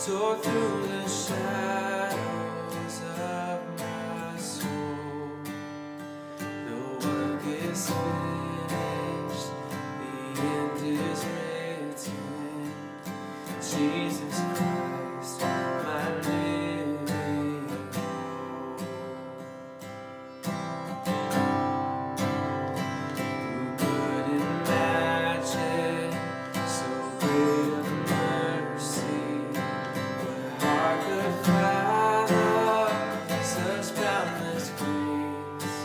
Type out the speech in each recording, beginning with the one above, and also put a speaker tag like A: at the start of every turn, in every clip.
A: Tore through the shadows of my soul. The work is finished, the end is written. Jesus Christ, my living hope. Who could imagine so great a mercy? What heart could fathom such boundless grace?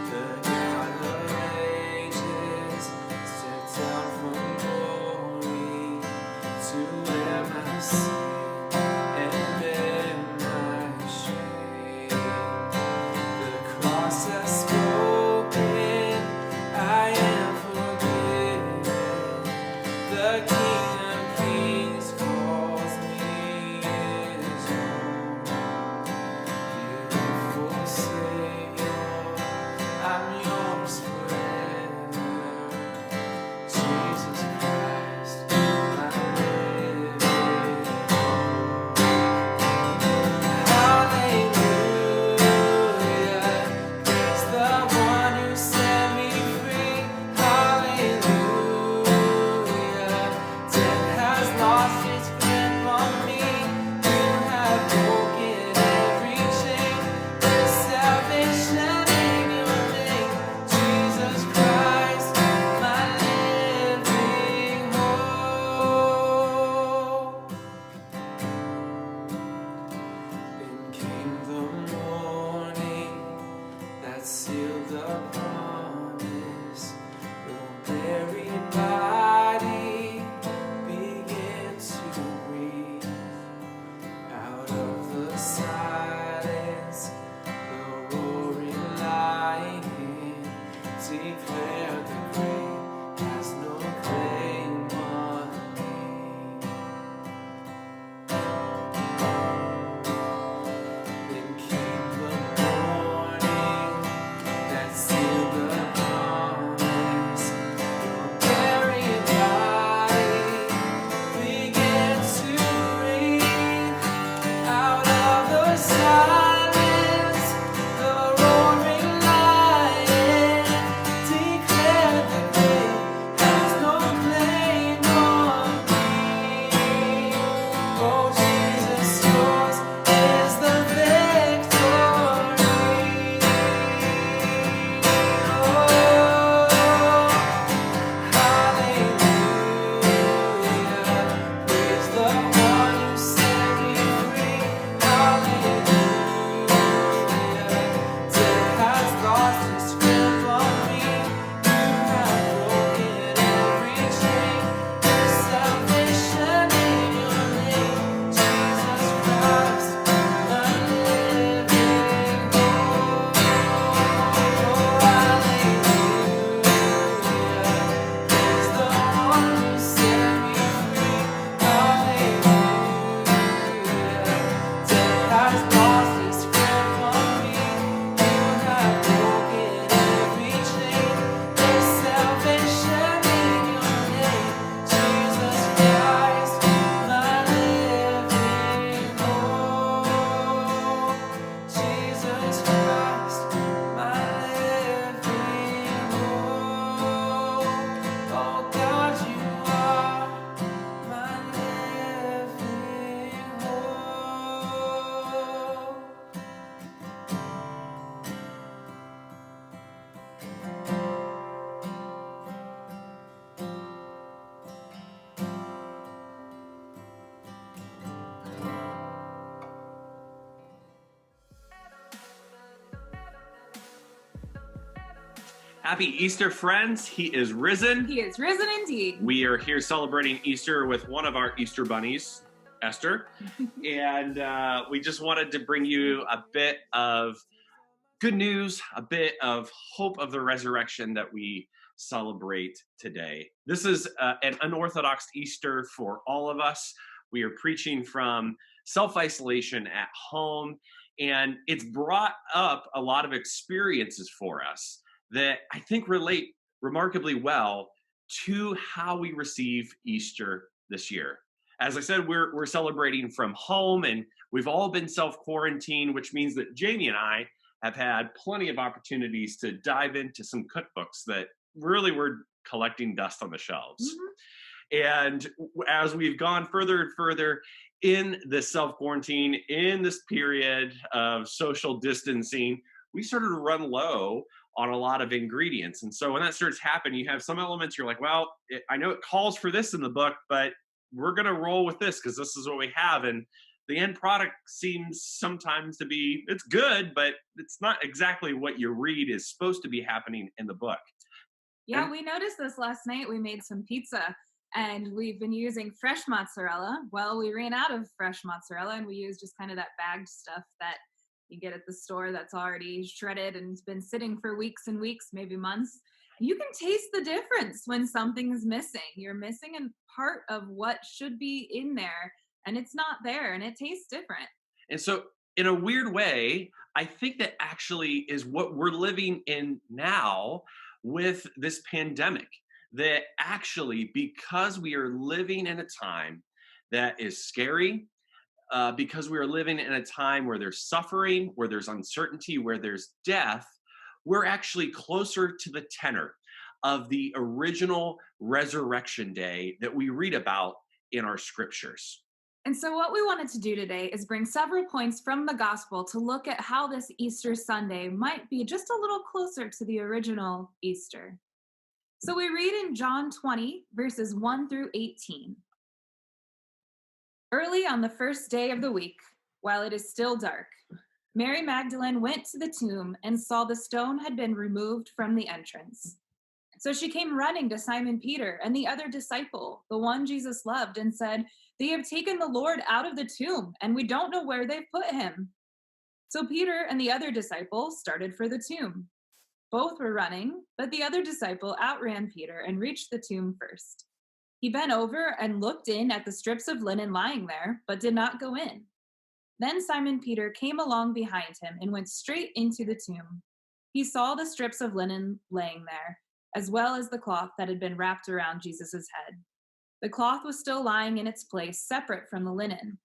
A: The God of ages stepped down from glory to wear my sin and bear my shame. The cross has spoken, I am forgiven. The King of Kings calls me his own. Beautiful Savior, I'm yours forever. Jesus Christ, my living hope. Hallelujah, praise the one who set me free. Hallelujah, death has lost its grip on me. You have broken every chain. There's salvation in your name, Jesus Christ, my living hope. Then came the morning that sealed the promise. Your buried body began to breathe. Out of the silence, the roaring lion declared the grave has no claim on me. Then came the morning that sealed the promise. Your buried body began to breathe. Out of the silence, the roaring lion declared the grave has no claim on me. Oh, Jesus, yours is the victory. Oh, hallelujah, praise the one who set me free. Hallelujah, death has lost its grip on me. You have broken every chain. There's salvation in your name, Jesus Christ, my living hope. Hallelujah, praise the one who set me free. Hallelujah, death has lost its grip on me. You have broken every chain. There's salvation in your name, Jesus Christ, my living hope. Jesus Christ, my living hope. Oh God, you are my living hope.
B: Happy Easter, friends. He is risen.
C: He is risen indeed.
B: We are here celebrating Easter with one of our Easter bunnies, Esther. And we just wanted to bring you a bit of good news, a bit of hope of the resurrection that we celebrate today. This is an unorthodox Easter for all of us. We are preaching from self-isolation at home, and it's brought up a lot of experiences for us that I think relate remarkably well to how we receive Easter this year. as I said, we're celebrating from home, and we've all been self-quarantined, which means that Jamie and I have had plenty of opportunities to dive into some cookbooks that really were collecting dust on the shelves.
C: Mhm.
B: And as we've gone further and further in this self quarantine, in this period of social distancing, we started to run low on a lot of ingredients. And so when that starts happening, you have some elements you're like, well, I know it calls for this in the book, but we're going to roll with this because this is what we have. And the end product seems sometimes to be, it's good, but it's not exactly what you read is supposed to be happening in the book.
C: Yeah,
B: And
C: we noticed this last night. We made some pizza and we've been using fresh mozzarella. Well, we ran out of fresh mozzarella and we used just kind of that bagged stuff that you get at the store that's already shredded and it's been sitting for weeks and weeks, maybe months. You can taste the difference when something's missing. You're missing a part of what should be in there and it's not there and it tastes different.
B: And so, in a weird way, I think that actually is what we're living in now with this pandemic. That actually, because we are living in a time that is scary, because we are living in a time where there's suffering, where there's uncertainty, where there's death, we're actually closer to the tenor of the original resurrection day that we read about in our scriptures.
C: And so, what we wanted to do today is bring several points from the gospel to look at how this Easter Sunday might be just a little closer to the original Easter. So, we read in John 20, verses 1 through 18. Early on the first day of the week, while it is still dark, Mary Magdalene went to the tomb and saw the stone had been removed from the entrance. So she came running to Simon Peter and the other disciple, the one Jesus loved, and said, "They have taken the Lord out of the tomb, and we don't know where they've put him." So Peter and the other disciple started for the tomb. Both were running, but the other disciple outran Peter and reached the tomb first. He bent over and looked in at the strips of linen lying there, but did not go in. Then Simon Peter came along behind him and went straight into the tomb. He saw the strips of linen laying there, as well as the cloth that had been wrapped around Jesus' head. The cloth was still lying in its place, separate from the linen.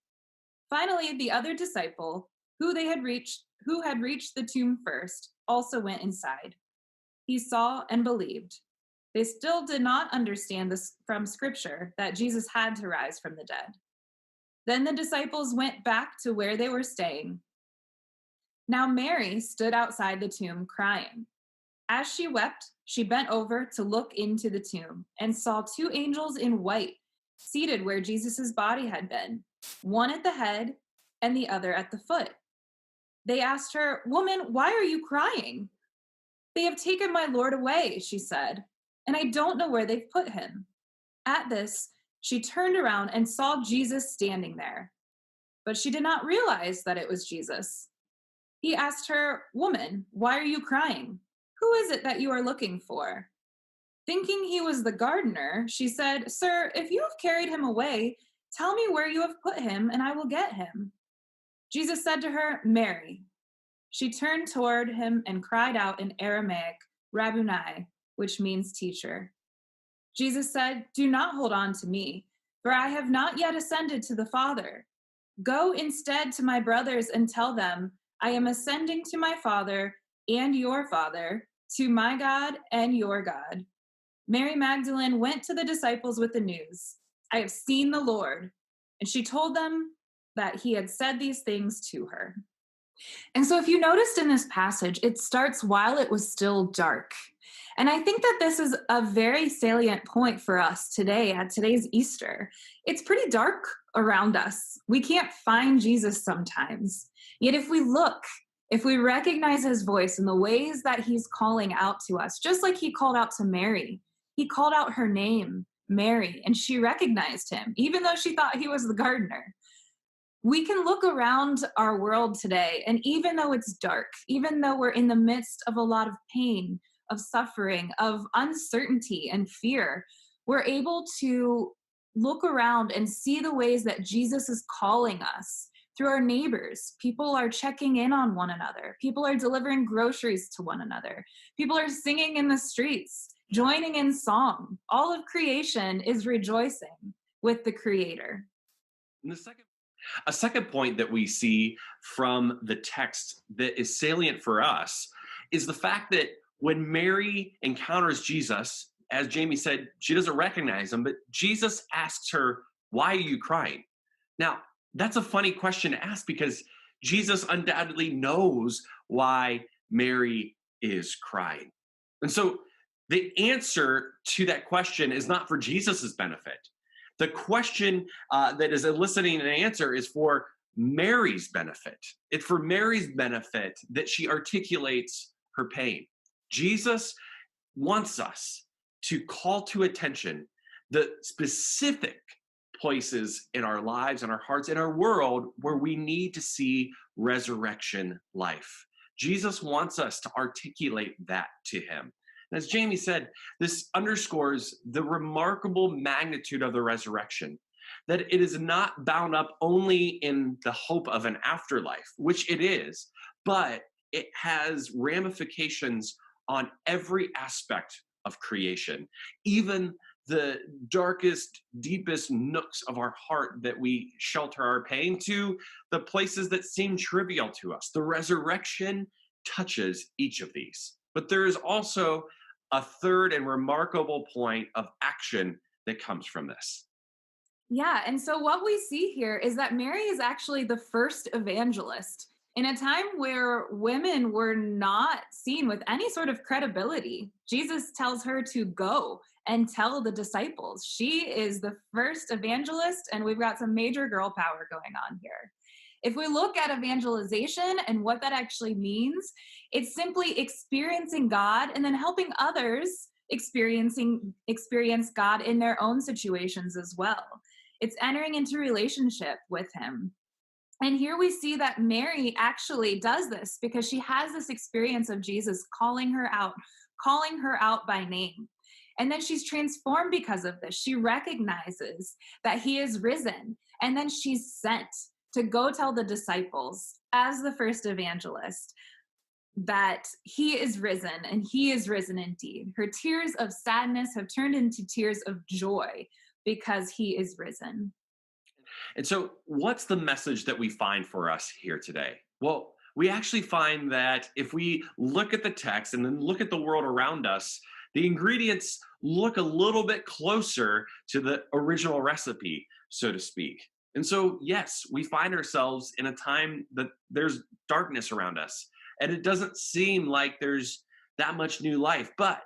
C: Finally, the other disciple, who had reached the tomb first, also went inside. He saw and believed. They still did not understand this from Scripture that Jesus had to rise from the dead. Then the disciples went back to where they were staying. Now Mary stood outside the tomb crying. As she wept, she bent over to look into the tomb and saw two angels in white seated where Jesus' body had been, one at the head and the other at the foot. They asked her, "Woman, why are you crying?" "They have taken my Lord away," she said, "and I don't know where they've put him." At this, she turned around and saw Jesus standing there, but she did not realize that it was Jesus. He asked her, "Woman, why are you crying? Who is it that you are looking for?" Thinking he was the gardener, she said, "Sir, if you have carried him away, tell me where you have put him, and I will get him." Jesus said to her, "Mary." She turned toward him and cried out in Aramaic, "Rabboni," which means teacher. Jesus said, "Do not hold on to me, for I have not yet ascended to the Father. Go instead to my brothers and tell them, I am ascending to my Father and your Father, to my God and your God." Mary Magdalene went to the disciples with the news, "I have seen the Lord." And she told them that he had said these things to her. And so if you noticed in this passage, it starts while it was still dark. And I think that this is a very salient point for us today at today's Easter. It's pretty dark around us. We can't find Jesus sometimes. Yet if we look, if we recognize his voice in the ways that he's calling out to us, just like he called out to Mary, he called out her name, Mary, and she recognized him, even though she thought he was the gardener. We can look around our world today, and even though it's dark, even though we're in the midst of a lot of pain, of suffering, of uncertainty and fear, we're able to look around and see the ways that Jesus is calling us through our neighbors. People are checking in on one another. People are delivering groceries to one another. People are singing in the streets, joining in song. All of creation is rejoicing with the Creator.
B: And a second point that we see from the text that is salient for us is the fact that when Mary encounters Jesus, as Jamie said, she doesn't recognize him, but Jesus asks her, "Why are you crying?" Now, that's a funny question to ask because Jesus undoubtedly knows why Mary is crying. And so the answer to that question is not for Jesus's benefit. The question that is eliciting an answer is for Mary's benefit. It's for Mary's benefit that she articulates her pain. Jesus wants us to call to attention the specific places in our lives, in our hearts, in our world where we need to see resurrection life. Jesus wants us to articulate that to him. And as Jamie said, this underscores the remarkable magnitude of the resurrection, that it is not bound up only in the hope of an afterlife, which it is, but it has ramifications on every aspect of creation, even the darkest, deepest nooks of our heart that we shelter our pain to, the places that seem trivial to us. The resurrection touches each of these. But there is also a third and remarkable point of action that comes from this.
C: Yeah, and so what we see here is that Mary is actually the first evangelist in a time where women were not seen with any sort of credibility. Jesus tells her to go and tell the disciples. She is the first evangelist, and we've got some major girl power going on here. If we look at evangelization and what that actually means, it's simply experiencing God and then helping others experience God in their own situations as well. It's entering into relationship with him. And here we see that Mary actually does this because she has this experience of Jesus calling her out by name. And then she's transformed because of this. She recognizes that he is risen, and then she's sent to go tell the disciples as the first evangelist that he is risen, and he is risen indeed. Her tears of sadness have turned into tears of joy because he is risen.
B: And so, what's the message that we find for us here today? Well, we actually find that if we look at the text and then look at the world around us, the ingredients look a little bit closer to the original recipe, so to speak. And so, yes, we find ourselves in a time that there's darkness around us, and it doesn't seem like there's that much new life. But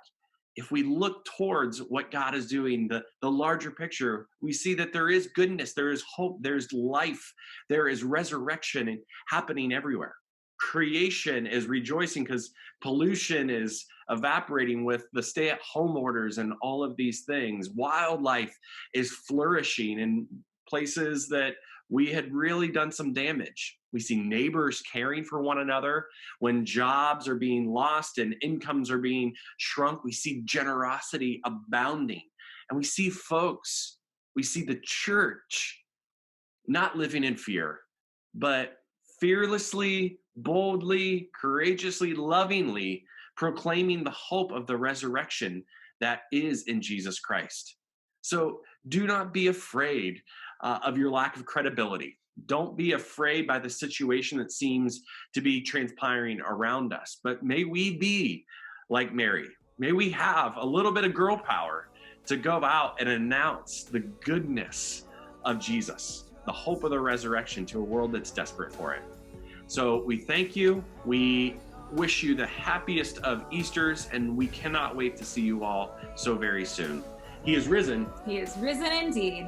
B: if we look towards what God is doing, the larger picture, we see that there is goodness, there is hope, there's life, there is resurrection happening everywhere. Creation is rejoicing because pollution is evaporating with the stay-at-home orders and all of these things. Wildlife is flourishing in places that we had really done some damage. We see neighbors caring for one another. When jobs are being lost and incomes are being shrunk, we see generosity abounding. And we see the church not living in fear, but fearlessly, boldly, courageously, lovingly proclaiming the hope of the resurrection that is in Jesus Christ. So do not be afraid of your lack of credibility. Don't be afraid by the situation that seems to be transpiring around us. But may we be like Mary. May we have a little bit of girl power to go out and announce the goodness of Jesus, the hope of the resurrection to a world that's desperate for it. So we thank you. We wish you the happiest of Easters, and we cannot wait to see you all so very soon. He is risen.
C: He is risen indeed.